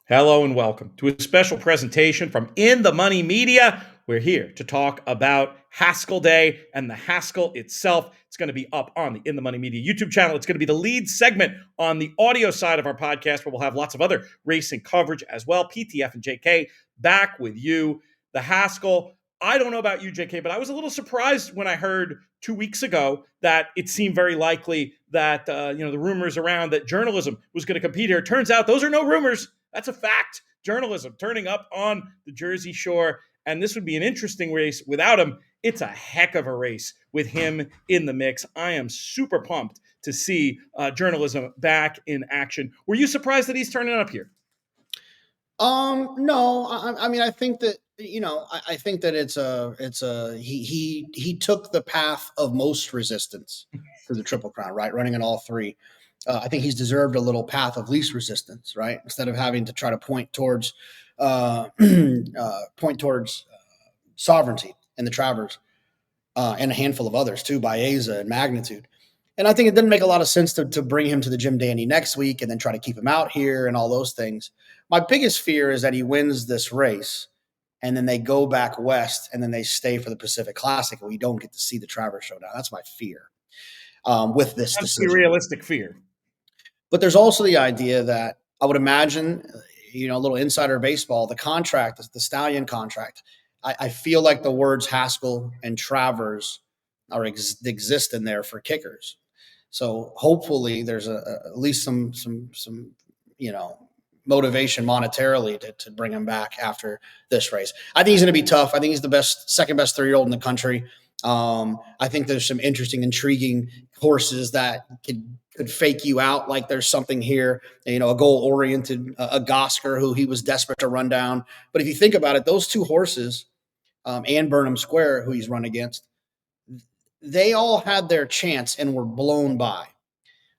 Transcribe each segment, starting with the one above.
Hello and welcome to a special presentation from In the Money Media. We're here to talk about Haskell Day and the Haskell itself. It's going to be up on the In the Money Media YouTube channel. It's going to be the lead segment on the audio side of our podcast, where we'll have lots of other racing coverage as well. PTF and JK back with you. The Haskell. I don't know about you, JK, but I was a little surprised when I heard 2 weeks ago that it seemed very likely that the rumors around that journalism was going to compete here. It turns out those are no rumors. That's a fact. Journalism turning up on the Jersey Shore, and this would be an interesting race without him. It's a heck of a race with him in the mix. I am super pumped to see journalism back in action. Were you surprised that he's turning up here? No, I mean, I think that, I think that he took the path of most resistance for the Triple Crown, right? Running in all three. I think he's deserved a little path of least resistance, right? Instead of having to try to point towards sovereignty in the Travers, and a handful of others too, Baeza and Magnitude. And I think it didn't make a lot of sense to bring him to the Jim Dandy next week and then try to keep him out here and all those things. My biggest fear is that he wins this race and then they go back west and then they stay for the Pacific Classic and we don't get to see the Travers Showdown. That's my fear with this decision. That's a realistic fear. But there's also the idea that I would imagine, a little insider baseball, the contract, the Stallion contract, I feel like the words Haskell and Travers exist in there for kickers. So hopefully there's at least some motivation monetarily to bring him back after this race. I think he's going to be tough. I think he's the second best 3-year-old in the country. I think there's some interesting, intriguing horses that could fake you out like there's something here, a goal-oriented, a Gosker who he was desperate to run down. But if you think about it, those two horses, and Burnham Square, who he's run against, they all had their chance and were blown by.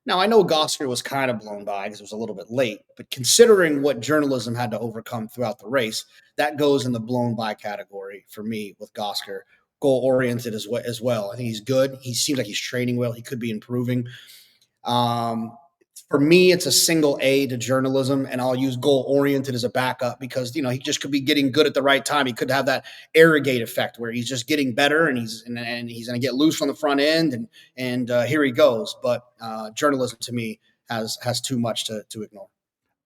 Now, I know Gosker was kind of blown by because it was a little bit late, but considering what journalism had to overcome throughout the race, that goes in the blown by category for me with Gosker. Goal-oriented as well. I think he's good. He seems like he's training well. He could be improving. For me, it's a single A to journalism, and I'll use goal-oriented as a backup because, he just could be getting good at the right time. He could have that Arrogate effect where he's just getting better and he's going to get loose on the front end and here he goes. But journalism to me has too much to ignore.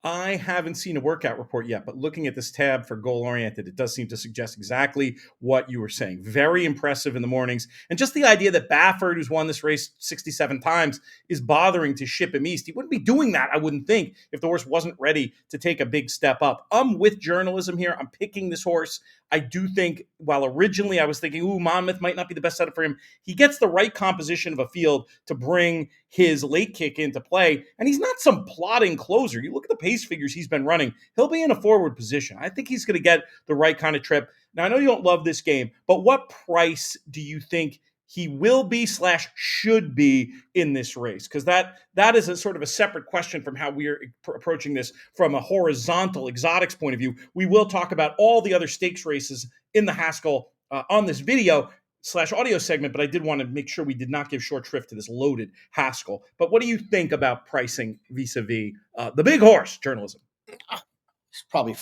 I haven't seen a workout report yet, but looking at this tab for goal-oriented, it does seem to suggest exactly what you were saying. Very impressive in the mornings. And just the idea that Baffert, who's won this race 67 times, is bothering to ship him east. He wouldn't be doing that, I wouldn't think, if the horse wasn't ready to take a big step up. I'm with journalism here. I'm picking this horse. I do think, while originally I was thinking, Monmouth might not be the best setup for him, he gets the right composition of a field to bring his late kick into play. And he's not some plodding closer. You look at the pace figures he's been running, he'll be in a forward position. I think he's going to get the right kind of trip. Now, I know you don't love this game, but what price do you think he will be / should be in this race? Because that is a sort of a separate question from how we're approaching this from a horizontal exotics point of view. We will talk about all the other stakes races in the Haskell on this video / audio segment, but I did want to make sure we did not give short shrift to this loaded Haskell. But what do you think about pricing vis-a-vis the big horse, journalism? It's probably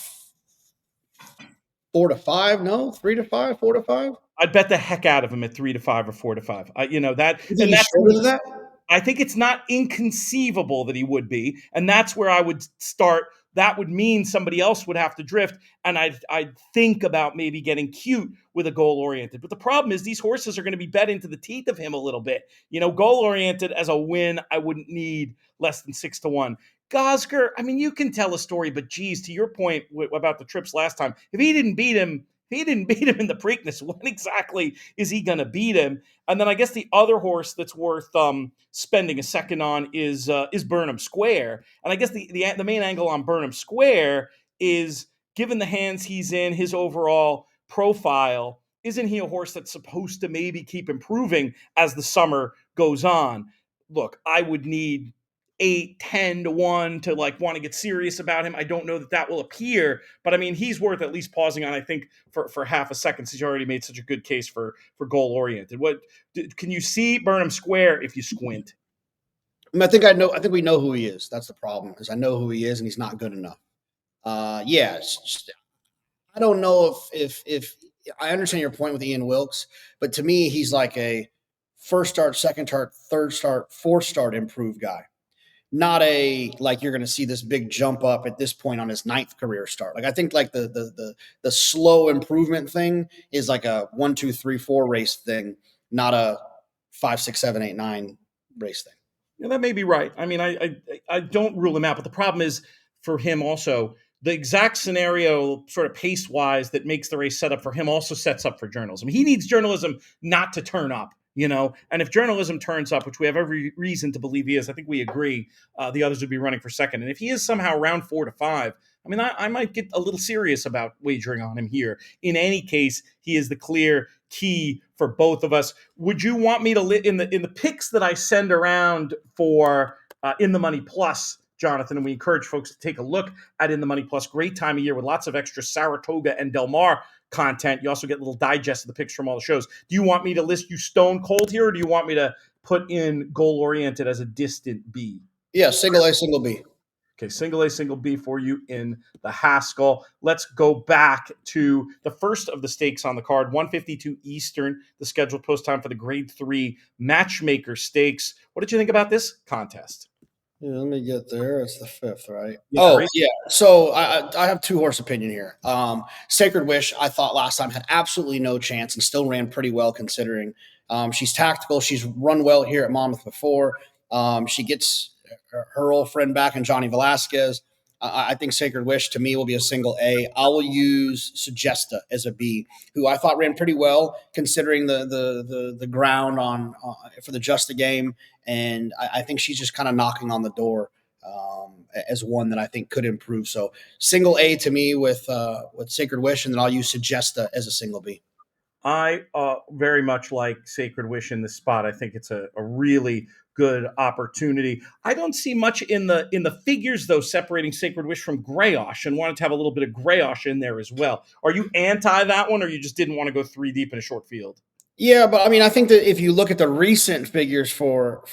4 to 5, no? 3 to 5, 4 to 5? I'd bet the heck out of him at 3 to 5 or 4 to 5. That. I think it's not inconceivable that he would be, and that's where I would start. That would mean somebody else would have to drift, and I'd think about maybe getting cute with a goal-oriented. But the problem is these horses are going to be bet into the teeth of him a little bit. Goal-oriented as a win, I wouldn't need less than 6 to 1. Gosker, I mean, you can tell a story, but geez, to your point about the trips last time, if he didn't beat him in the Preakness, when exactly is he going to beat him? And then I guess the other horse that's worth spending a second on is Burnham Square. And I guess the main angle on Burnham Square is, given the hands he's in, his overall profile, isn't he a horse that's supposed to maybe keep improving as the summer goes on? Look, I would need 8, 10 to 1 to want to get serious about him. I don't know that will appear, but I mean, he's worth at least pausing on, I think, for half a second, since you already made such a good case for goal oriented. What can you see Burnham Square if you squint? I think we know who he is. That's the problem, is I know who he is and he's not good enough. Yeah, I don't know if I understand your point with Ian Wilkes, but to me, he's like a first start, second start, third start, fourth start improved guy. Not a like you're going to see this big jump up at this point on his ninth career start. Like I think like the slow improvement thing is like a 1, 2, 3, 4 race thing, not a 5, 6, 7, 8, 9 race thing. Yeah, that may be right. I mean, I don't rule him out, but the problem is for him also the exact scenario, sort of pace wise, that makes the race set up for him also sets up for journalism. He needs journalism not to turn up, you know. And if journalism turns up, which we have every reason to believe he is, I think we agree, the others would be running for second. And if he is somehow around 4 to 5, I mean, I might get a little serious about wagering on him here. In any case, he is the clear key for both of us. Would you want me to in the picks that I send around for In the Money Plus, Jonathan, and we encourage folks to take a look at In the Money Plus. Great time of year with lots of extra Saratoga and Del Mar content. You also get little digests of the picks from all the shows. Do you want me to list you stone cold here, or do you want me to put in goal oriented as a distant B? Yeah, single A, single B. Okay, single A, single B for you in the Haskell. Let's go back to the first of the stakes on the card, 1:52 Eastern, the scheduled post time for the Grade 3 Matchmaker Stakes. What did you think about this contest? Yeah, let me get there. It's the fifth, right? Yeah, Oh, race. yeah. So I have two horse opinion here. Sacred Wish, I thought last time had absolutely no chance and still ran pretty well considering. She's tactical. She's run well here at Monmouth before. She gets her old friend back in Johnny Velasquez. I think Sacred Wish to me will be a single A. I will use Suggesta as a B, who I thought ran pretty well considering the ground on for the Justa game, and I think she's just kind of knocking on the door as one that I think could improve. So single A to me with Sacred Wish, and then I'll use Suggesta as a single B. I very much like Sacred Wish in this spot. I think it's a really good opportunity. I don't see much in the figures though separating Sacred Wish from Greyosh, and wanted to have a little bit of Greyosh in there as well. Are you anti that one, or you just didn't want to go 3 deep in a short field? Yeah, but I mean, I think that if you look at the recent figures for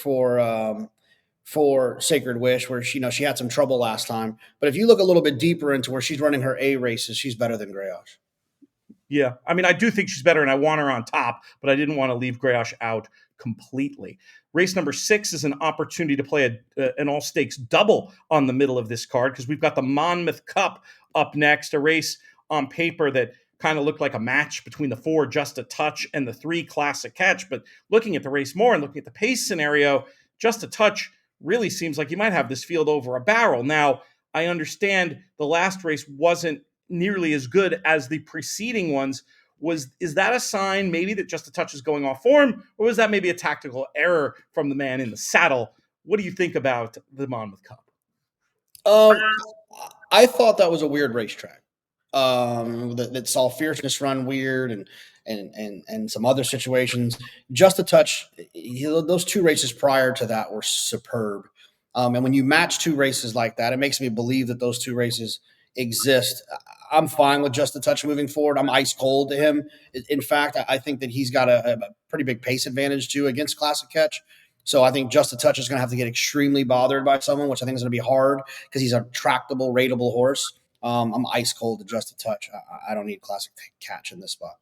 Sacred Wish, where she had some trouble last time, but if you look a little bit deeper into where she's running her A races, she's better than Greyosh. Yeah, I mean, I do think she's better, and I want her on top, but I didn't want to leave Greyosh out completely. Race number 6 is an opportunity to play an all stakes double on the middle of this card because we've got the Monmouth Cup up next, a race on paper that kind of looked like a match between the 4 Just a Touch and the 3 Classic Catch. But looking at the race more and looking at the pace scenario, Just a Touch really seems like you might have this field over a barrel. Now, I understand the last race wasn't nearly as good as the preceding ones. Is that a sign maybe that Just a Touch is going off form, or was that maybe a tactical error from the man in the saddle? What do you think about the Monmouth Cup? Um, I thought that was a weird racetrack. That saw Fierceness run weird and some other situations. Just a Touch. Those 2 races prior to that were superb. And when you match 2 races like that, it makes me believe that those 2 races exist. I'm fine with Just a Touch moving forward. I'm ice cold to him. In fact, I think that he's got a pretty big pace advantage too against Classic Catch. So I think Just a Touch is going to have to get extremely bothered by someone, which I think is going to be hard because he's a tractable, rateable horse. I'm ice cold to Just a Touch. I don't need Classic Catch in this spot.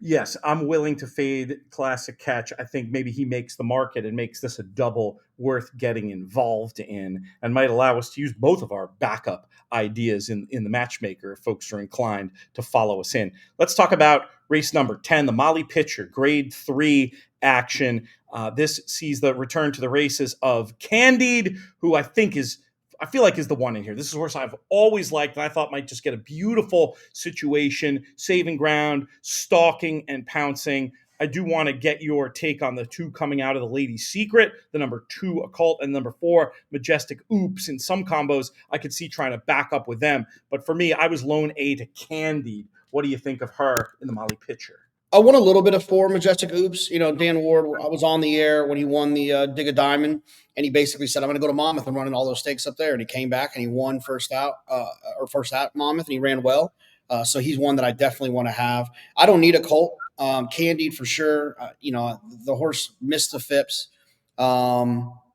Yes, I'm willing to fade Classic Catch. I think maybe he makes the market and makes this a double worth getting involved in, and might allow us to use both of our backup ideas in the matchmaker if folks are inclined to follow us in. Let's talk about race number 10, the Molly Pitcher Grade 3 action. This sees the return to the races of Candide, who I feel like is the one in here. This is a horse I've always liked, and I thought might just get a beautiful situation, saving ground, stalking, and pouncing. I do want to get your take on the 2 coming out of the Lady's Secret, the number 2 Occult, and number 4 Majestic Oops. In some combos, I could see trying to back up with them. But for me, I was lone A to Candide. What do you think of her in the Molly Pitcher? I want a little bit of 4 Majestic Oops. Dan Ward, I was on the air when he won the Dig a Diamond, and he basically said, I'm going to go to Monmouth and running all those stakes up there. And he came back and he won first out Monmouth, and he ran well. So he's one that I definitely want to have. I don't need a colt. Candide for sure. The horse missed the Phipps,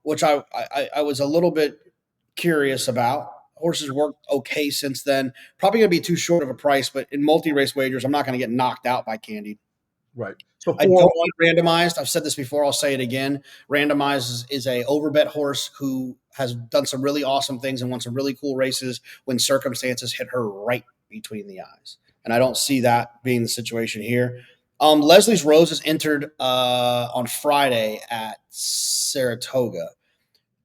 which I was a little bit curious about. horses worked okay since then. Probably going to be too short of a price, but in multi-race wagers, I'm not going to get knocked out by Candy. Right. So I 4 don't like randomized. I've said this before. I'll say it again. Randomized is a overbet horse who has done some really awesome things and won some really cool races when circumstances hit her right between the eyes. And I don't see that being the situation here. Leslie's Roses entered on Friday at Saratoga.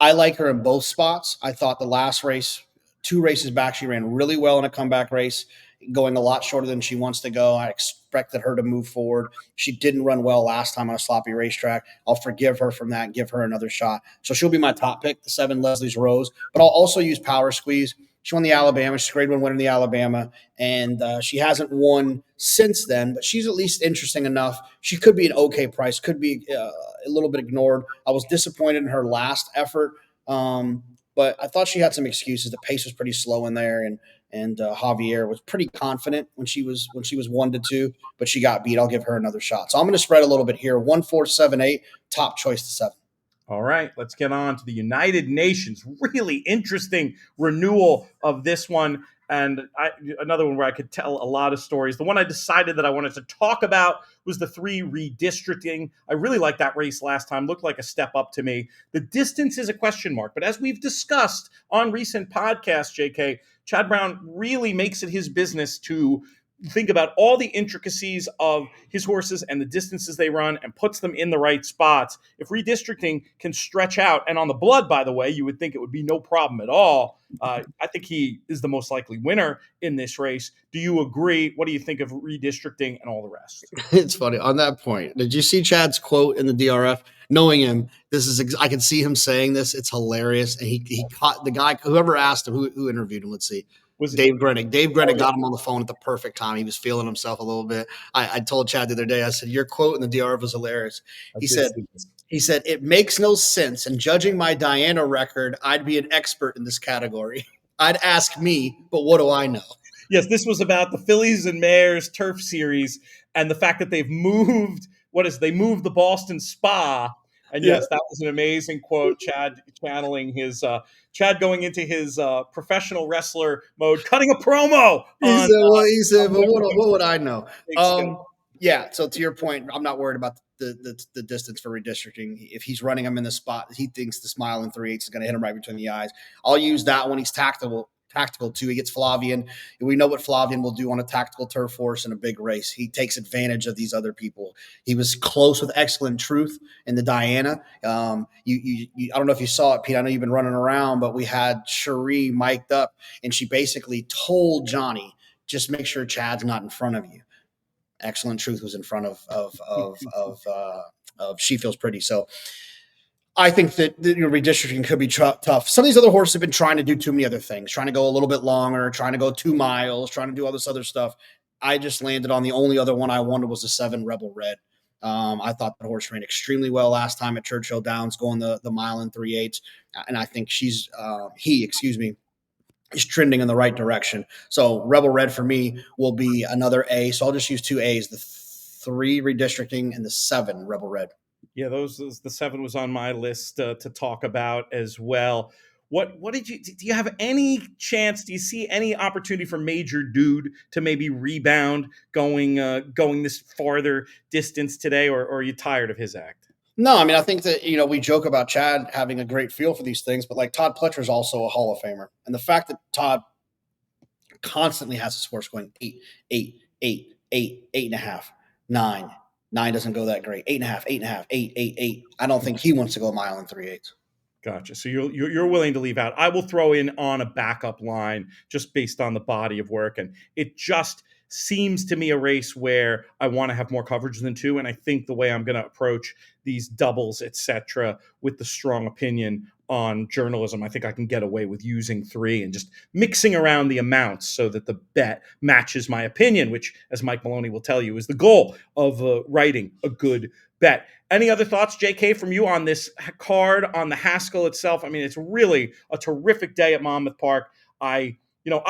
I like her in both spots. I thought the last race, 2 races back, she ran really well in a comeback race, going a lot shorter than she wants to go. I expected her to move forward. She didn't run well last time on a sloppy racetrack. I'll forgive her from that and give her another shot. So she'll be my top pick, the 7 Leslie's Rose. But I'll also use Power Squeeze. She won the Alabama. She's a grade 1 winner in the Alabama. And she hasn't won since then, but she's at least interesting enough. She could be an okay price, could be a little bit ignored. I was disappointed in her last effort, but I thought she had some excuses. The pace was pretty slow in there, and Javier was pretty confident when she was 1-2, but she got beat. I'll give her another shot. So I'm going to spread a little bit here. 1, 4, 7, 8. Top choice to 7. All right, let's get on to the United Nations. Really interesting renewal of this one. And another one where I could tell a lot of stories. The one I decided that I wanted to talk about was the 3 redistricting. I really liked that race last time. Looked like a step up to me. The distance is a question mark. But as we've discussed on recent podcasts, JK, Chad Brown really makes it his business to think about all the intricacies of his horses and the distances they run and puts them in the right spots. If redistricting can stretch out, and on the blood, by the way, you would think it would be no problem at all. I think he is the most likely winner in this race. Do you agree? What do you think of redistricting and all the rest? It's funny on that point. Did you see Chad's quote in the DRF? Knowing him, I can see him saying this. It's hilarious. And he caught the guy, whoever asked him, who interviewed him. Let's see. Was Dave Grennick. Dave Grennick got him on the phone at the perfect time. He was feeling himself a little bit. I told Chad the other day, I said, your quote in the DRF was hilarious. He said, it makes no sense. And judging my Diana record, I'd be an expert in this category. I'd ask me, but what do I know? Yes, this was about the Fillies and Mares Turf Series and the fact that they've moved. They moved the Boston Spa. And yes, that was an amazing quote. Chad channeling Chad going into his professional wrestler mode, cutting a promo. He said, but what would I know? Yeah. So to your point, I'm not worried about the distance for redistricting. If he's running him in the spot, he thinks the smile in 3/8 is going to hit him right between the eyes. I'll use that when he's tactical too. He gets Flavian. We know what Flavian will do on a tactical turf horse in a big race. He takes advantage of these other people. He was close with Excellent Truth in the Diana. I don't know if you saw it, Pete. I know you've been running around, but we had Cherie mic'd up, and she basically told Johnny, just make sure Chad's not in front of you. Excellent Truth was in front of She Feels Pretty. So I think that redistricting could be tough. Some of these other horses have been trying to do too many other things, trying to go a little bit longer, trying to go 2 miles, trying to do all this other stuff. I just landed on the only other one I wanted was the 7 Rebel Red. I thought the horse ran extremely well last time at Churchill Downs, going the mile in 3/8. And I think is trending in the right direction. So Rebel Red for me will be another A. So I'll just use 2 A's, the 3 redistricting and the 7 Rebel Red. Yeah, the 7 was on my list to talk about as well. What do you have any chance? Do you see any opportunity for Major Dude to maybe rebound going this farther distance today, or are you tired of his act? No, I mean, I think that, we joke about Chad having a great feel for these things, but like Todd Pletcher is also a Hall of Famer. And the fact that Todd constantly has his horse going 8, 8, 8, 8, 8.5, 9. 9 doesn't go that great. 8.5, 8.5, 8, 8, 8. I don't think he wants to go a mile in 3/8. Gotcha. So you're willing to leave out. I will throw in on a backup line just based on the body of work, and it just seems to me a race where I want to have more coverage than 2, and I think the way I'm going to approach these doubles, etc., with the strong opinion on journalism, I think I can get away with using 3 and just mixing around the amounts so that the bet matches my opinion, which, as Mike Maloney will tell you, is the goal of writing a good bet. Any other thoughts, JK, from you on this card, on the Haskell itself? I mean, it's really a terrific day at Monmouth Park. I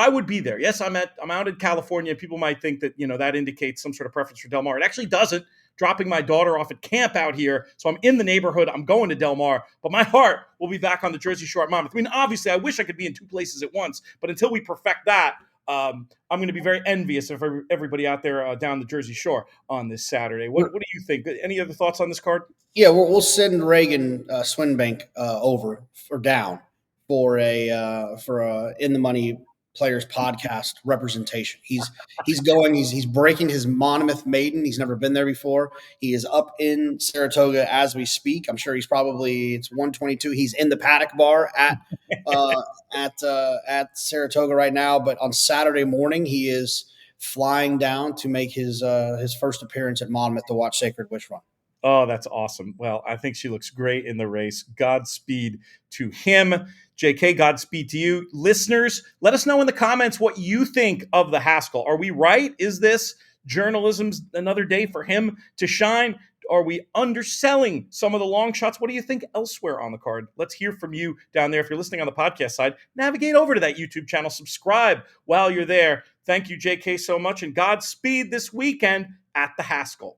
would be there. Yes, I'm out in California. People might think that, that indicates some sort of preference for Del Mar. It actually doesn't. dropping my daughter off at camp out here. So I'm in the neighborhood. I'm going to Del Mar, but my heart will be back on the Jersey Shore at Monmouth. I mean, obviously, I wish I could be in two places at once, but until we perfect that, I'm going to be very envious of everybody out there down the Jersey Shore on this Saturday. What do you think? Any other thoughts on this card? Yeah, we'll send Reagan Swinbank over or down for a in the money players podcast representation. He's going. He's breaking his Monmouth Maiden. He's never been there before. He is up in Saratoga as we speak. I'm sure it's 1:22. He's in the paddock bar at Saratoga right now. But on Saturday morning, he is flying down to make his first appearance at Monmouth to watch Sacred Witch run. Oh, that's awesome. Well, I think she looks great in the race. Godspeed to him. JK, Godspeed to you. Listeners, let us know in the comments what you think of the Haskell. Are we right? Is this journalism's another day for him to shine? Are we underselling some of the long shots? What do you think elsewhere on the card? Let's hear from you down there. If you're listening on the podcast side, navigate over to that YouTube channel. Subscribe while you're there. Thank you, JK, so much. And Godspeed this weekend at the Haskell.